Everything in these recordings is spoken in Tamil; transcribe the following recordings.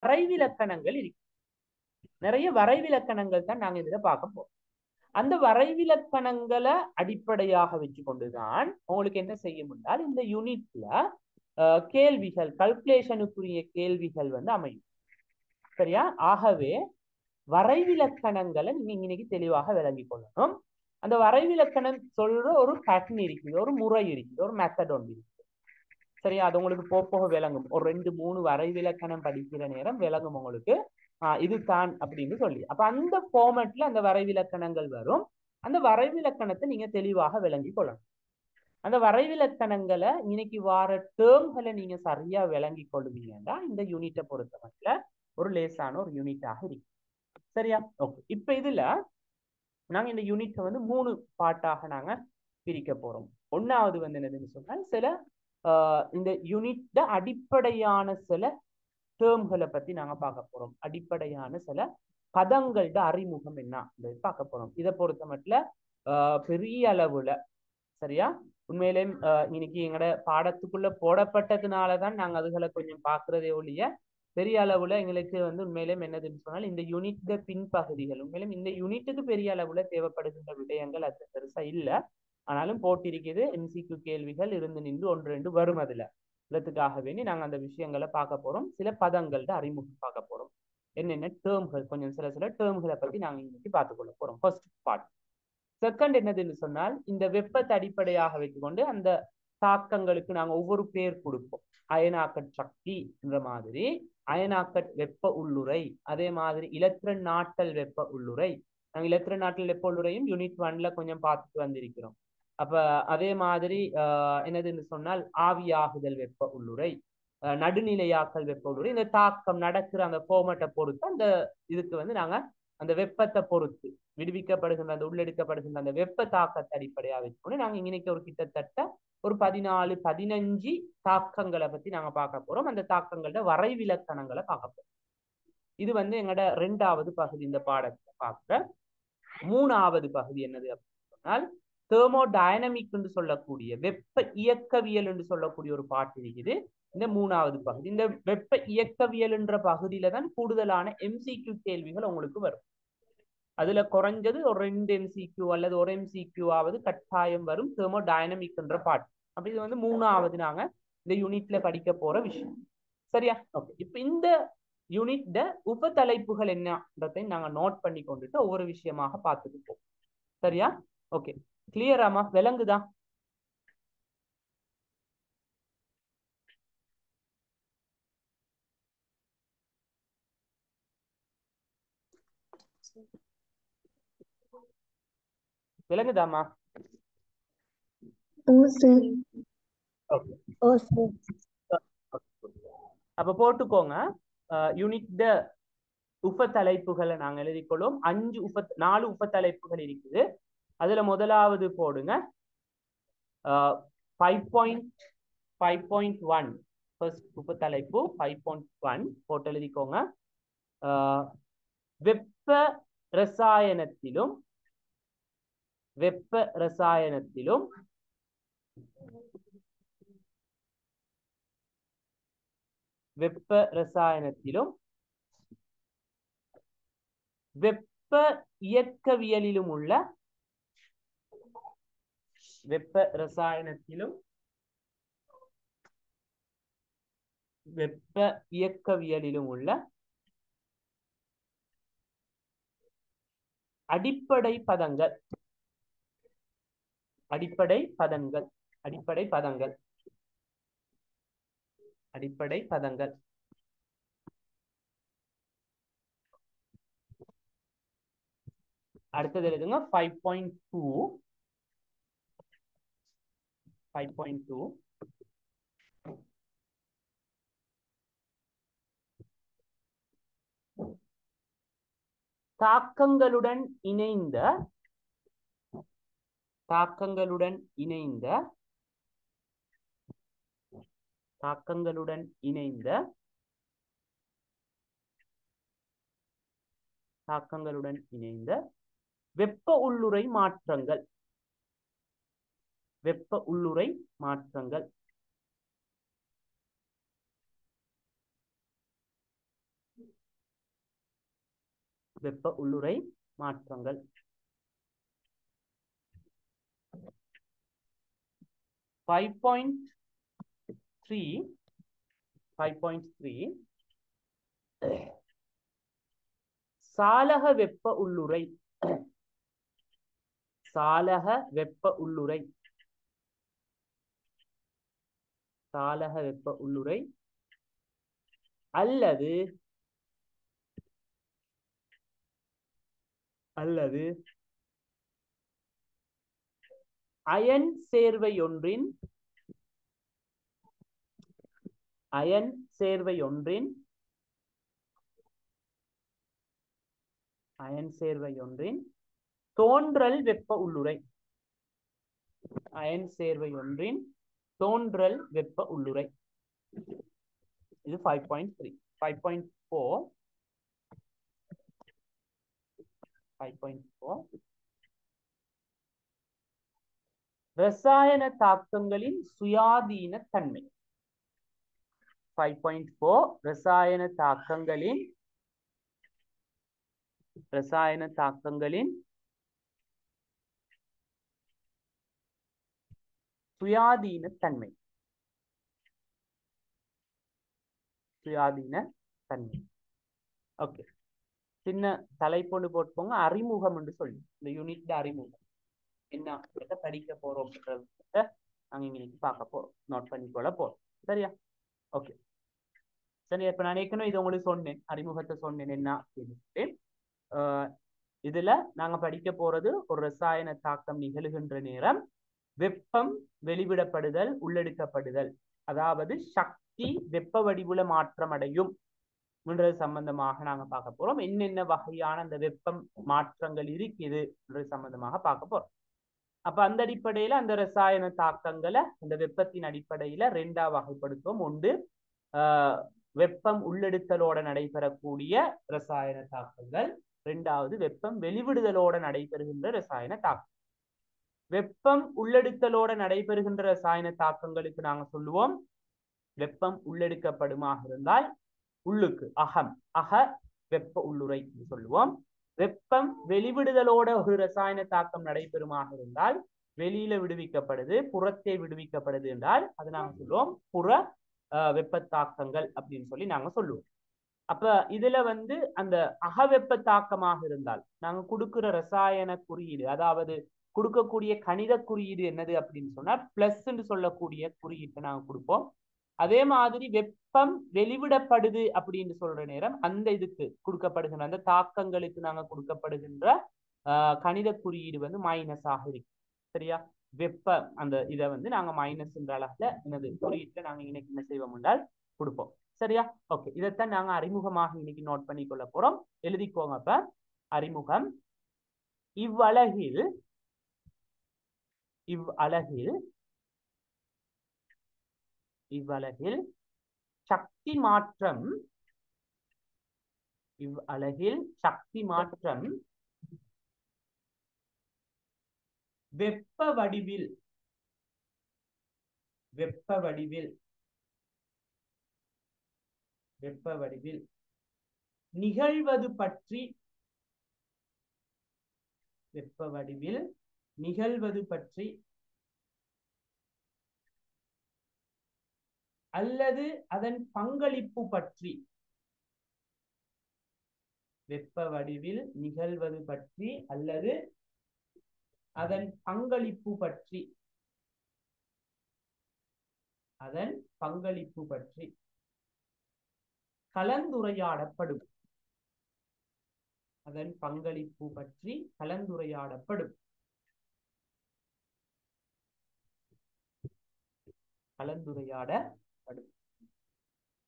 வரைவிலக்கணங்கள் இருக்கு. நிறைய வரைவிலக்கணங்கள் தான் நாங்க இதுல பார்க்க போறோம். அந்த வரைவிலக்கணங்களை அடிப்படையாக வச்சு கொண்டுதான் உங்களுக்கு என்ன செய்ய முடியாது, இந்த யூனிட்ல கேள்விகள், கல்குலேஷனுக்குரிய கேள்விகள் வந்து அமையும். சரியா? ஆகவே வரைவிலக்கணங்களை நீங்க இன்னைக்கு தெளிவாக விளங்கிக் கொள்ளணும். அந்த வரைவிலக்கணம் சொல்ற ஒரு பேட்டர்ன் இருக்குது, ஒரு முறை இருக்குது, ஒரு மெத்தட் ஒன்று இருக்கு. சரியா? அது உங்களுக்கு போக விளங்கும். ஒரு 2-3 வரைவிலக்கணம் படிக்கிற நேரம் விளங்கும் உங்களுக்கு. இது தான் அப்படின்னு சொல்லி. அப்ப அந்த ஃபார்மேட்ல அந்த வரைவிலக்கணங்கள் வரும். அந்த வரைவிலக்கணத்தை நீங்க தெளிவாக விளங்கி கொள்ளணும். அந்த வரைவிலக்கணங்களை இன்னைக்கு வார டேர்ம்களை நீங்க சரியா விளங்கி கொள்வீங்கன்னா இந்த யூனிட்டை பொறுத்த மட்டும் ஒரு லேசான ஒரு யூனிட்டாக இருக்கு. சரியா? ஓகே. இப்ப இதுல நாங்க இந்த யூனிட்டை வந்து 3 பார்ட்டாக நாங்க பிரிக்க போறோம். ஒன்னாவது வந்து என்னதுன்னு சொன்னால் சில இந்த யூனிட் அடிப்படையான சில டேர்ம்களை பத்தி நாங்க பார்க்க போறோம். அடிப்படையான சில பதங்களோட அறிமுகம் என்ன பார்க்க போறோம். இதை பொறுத்த மட்டும் பெரிய அளவுல சரியா உண்மையிலே இன்னைக்கு எங்கட பாடத்துக்குள்ள போடப்பட்டதுனாலதான் நாங்க அதுகளை கொஞ்சம் பாக்குறதே ஒழிய பெரிய அளவுல எங்களுக்கு வந்து உண்மையிலும் என்னதுன்னு சொன்னால் இந்த யூனிட் பின்பகுதிகள் உண்மையிலும் இந்த யூனிட்டுக்கு பெரிய அளவுல தேவைப்படுகின்ற விடயங்கள் அது பெருசா இல்லை. ஆனாலும் போட்டிருக்கிறது எம்சிக்யூ கேள்விகள் இருந்து நின்று 1-2 வரும். அதுல இடத்துக்காக வேண்டி நாங்க அந்த விஷயங்களை பார்க்க போறோம். சில பதங்கள்ட அறிமுகம் பார்க்க போறோம். என்னென்ன டேர்ம்கள், கொஞ்சம் சில டேர்ம்களை பத்தி நாங்க இன்னைக்கு பார்த்துக்கொள்ள போறோம். First part. செகண்ட் என்னதுன்னு சொன்னால் இந்த வெப்பத்தை அடிப்படையாக வைத்துக்கொண்டு அந்த தாக்கங்களுக்கு நாங்க ஒவ்வொரு பேர் கொடுப்போம். அயனாக்கட் சக்தி என்ற மாதிரி அயனாக்கட் வெப்ப உள்ளுரை, அதே மாதிரி இலத்திரன் நாட்டல் வெப்ப உள்ளுரை. நாங்க இலத்திரன் நாட்டல் வெப்ப உள்ளுரையும் யூனிட் 1ல கொஞ்சம் பார்த்துட்டு வந்திருக்கிறோம். அப்ப அதே மாதிரி என்னதுன்னு சொன்னால் ஆவியாகுதல் வெப்ப உள்ளுரை, நடுநிலையாக்கல் வெப்ப உள்ளுரை. இந்த தாக்கம் நடக்கிற அந்த ஃபார்மேட்டை பொறுத்து அந்த இதுக்கு வந்து நாங்க அந்த வெப்பத்தை பொறுத்து விடுவிக்கப்படுகின்ற அந்த உள்ளெடுக்கப்படுகின்ற அந்த வெப்ப தாக்கத்தை அடிப்படையாக வச்சுக்கொண்டு நாங்க இன்னைக்கு ஒரு கிட்டத்தட்ட ஒரு 14-15 தாக்கங்களை பத்தி நாங்க பார்க்க போறோம். அந்த தாக்கங்களோட வரைவிலக்கணங்களை பார்க்க போறோம். இது வந்து எங்களோட 2வது பகுதி. இந்த பாடத்தை பார்க்க 3வது பகுதி என்னது அப்படின்னு சொன்னால் தெர்மோடைனமிக் என்று சொல்லக்கூடிய வெப்ப இயக்கவியல் என்று சொல்லக்கூடிய ஒரு பாட்டு இருக்குது. இந்த 3வது பகுதி இந்த வெப்ப இயக்கவியல் என்ற பகுதியில தான் கூடுதலான எம்சிக்யூ கேள்விகள் உங்களுக்கு வரும். அதுல குறைஞ்சது ஒரு 2 எம்சிக்யூ அல்லது ஒரு எம்சிக்யூவாவது கட்டாயம் வரும் தெர்மோடைனமிக் என்ற பாட்டு. அப்ப இது வந்து 3வது நாங்க இந்த யூனிட்ல படிக்க போற விஷயம். சரியா? ஓகே. இப்ப இந்த யூனிட் உப தலைப்புகள் என்னன்றதை நாங்க நோட் பண்ணி கொண்டுட்டு ஒவ்வொரு விஷயமாக பார்த்துட்டு போவோம். சரியா? ஓகே. கிளியராமா? விளங்குதா? விளங்குதாமா? அப்ப போட்டுக்கோங்க. யூனிட் உப தலைப்புகளை நாங்க எழுதிக்கொள்வோம். 4 உப தலைப்புகள் இருக்குது. அதுல முதலாவது போடுங்க 5.1 உப தலைப்பு 5.1 போட்டு எழுதிக்கோங்க. வெப்ப ரசாயனத்திலும் வெப்ப இயக்கவியலிலும் உள்ள அடிப்படை பதங்கள். அடுத்தது எழுதுங்க 5.2 தாக்கங்களுடன் இணைந்த வெப்ப உள்ளுறை மாற்றங்கள். வெப்ப உள்ளுறை மாற்றங்கள். 5.3 சாலக வெப்ப உள்ளுறை. சாலக வெப்ப உள்ளுறை. சாலக வெப்ப உள்ளுறை அல்லது அயன் சேர்வையொன்றின் தோன்றல் வெப்ப உள்ளுறை. அயன் சேர்வையொன்றின் தோன்றல் வெப்ப உள்ளுறை. இது 5.3. 5.4 ரசாயன தாக்கங்களின் சுயாதீன தன்மை. 5.4 ரசாயன தாக்கங்களின் சுயாதீன தன்மை. ஓகே, சின்ன தலைப்பொண்டு போட்டுப்போங்க. அறிமுகம் என்று சொல்லி இந்த யூனிட் அறிமுகம் என்ன படிக்க போறோம் நாங்க இன்னைக்கு பார்க்க போறோம். நோட் பண்ணிக்கொள்ள போறோம். சரியா? ஓகே, சரி. இப்ப நான் ஏற்கனவே இது உங்களுக்கு சொன்னேன், அறிமுகத்தை சொன்னேன் என்ன அப்படின்னு. இதுல நாங்க படிக்க போறது ஒரு ரசாயன தாக்கம் நிகழ்கின்ற நேரம் வெப்பம் வெளிவிடப்படுதல், உள்ளெடுக்கப்படுதல், அதாவது சக்தி வெப்ப வடிவுல மாற்றம் அடையும் என்றது சம்பந்தமாக நாங்க பார்க்க போறோம். என்னென்ன வகையான அந்த வெப்பம் மாற்றங்கள் இருக்குது என்றது சம்பந்தமாக பார்க்க போறோம். அப்ப அந்த அடிப்படையில அந்த ரசாயன தாக்கங்களை இந்த வெப்பத்தின் அடிப்படையில ரெண்டா வகைப்படுத்துவோம். ஒன்று வெப்பம் உள்ளெடுத்தலோட நடைபெறக்கூடிய ரசாயன தாக்கங்கள், இரண்டாவது வெப்பம் வெளிவிடுதலோட நடைபெறுகின்ற ரசாயன தாக்கம். வெப்பம் உள்ளெடுத்தலோட நடைபெறுகின்ற ரசாயன தாக்கங்களுக்கு நாங்க சொல்லுவோம், வெப்பம் உள்ளெடுக்கப்படுமாக இருந்தால் உள்ளுக்கு அக வெப்ப உள்ளுறை சொல்லுவோம். வெப்பம் வெளிவிடுதலோட ஒரு ரசாயன தாக்கம் நடைபெறுமாக இருந்தால் வெளியில விடுவிக்கப்படுது, புறத்தை விடுவிக்கப்படுது என்றால் அது நாங்க சொல்லுவோம் புற வெப்ப தாக்கங்கள் அப்படின்னு சொல்லி நாங்க சொல்லுவோம். அப்ப இதுல அந்த அகவெப்ப தாக்கமாக இருந்தால் நாங்க கொடுக்கிற ரசாயன குறியீடு, அதாவது கொடுக்கக்கூடிய கணித குறியீடு என்னது அப்படின்னு சொன்னா பிளஸ் சொல்லக்கூடிய குறியீட்டை நாங்க கொடுப்போம். அதே மாதிரி வெப்பம் வெளிவிடப்படுது அப்படின்னு சொல்ற நேரம் அந்த இதுக்கு கொடுக்கப்படுகின்ற அந்த தாக்கங்களுக்கு நாங்க கொடுக்கப்படுகின்ற கணித குறியீடு மைனஸ் ஆக இருக்கு. சரியா? வெப்ப அந்த இதை நாங்க மைனஸ் என்ற அளவுல என்னது குறியீட்டுல நாங்க இன்னைக்கு என்ன செய்வோம் என்றால் கொடுப்போம். சரியா? ஓகே, இதைத்தான் நாங்க அறிமுகமாக இன்னைக்கு நோட் பண்ணி கொள்ள போறோம். எழுதிக்கோங்க. அப்ப அறிமுகம். இவ்வலகில் சக்தி மாற்றம் வெப்ப வடிவில் நிகழ்வது பற்றி அல்லது அதன் பங்களிப்பு பற்றி. வெப்ப வடிவில் நிகழ்வது பற்றி அல்லது அதன் பங்களிப்பு பற்றி கலந்துரையாடப்படும்.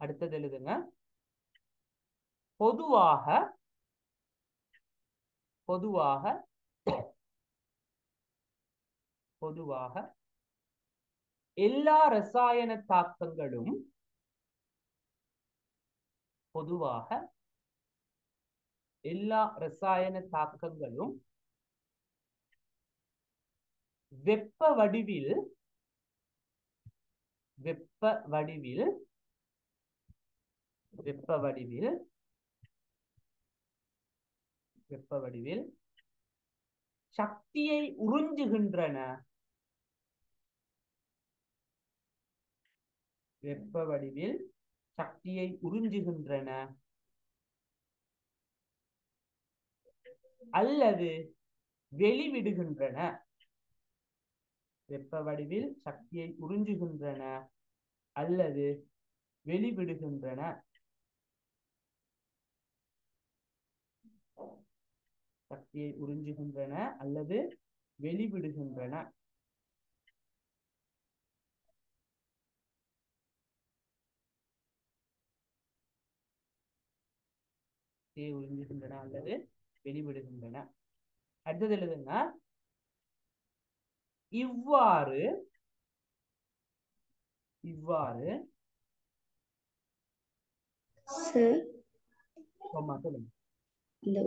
அடுத்தது எழுதுங்க. பொதுவாக எல்லா ரசாயன தாக்கங்களும் வெப்ப வடிவில் வெப்ப வடிவில் சக்தியை உறிஞ்சுகின்றன. வெப்ப வடிவில் சக்தியை உறிஞ்சுகின்றன அல்லது வெளிவிடுகின்றன. வெப்ப வடிவில் சக்தியை உறிஞ்சுகின்றன அல்லது வெளிவிடுகின்றன. சக்தியை உறிஞ்சுகின்றன அல்லது வெளிவிடுகின்றன. சக்தியை உறிஞ்சுகின்றன அல்லது வெளிவிடுகின்றன. அடுத்தது எழுதுங்க. இவ்வாறு இவ்வாறு சார் சொல்லுங்க. இந்த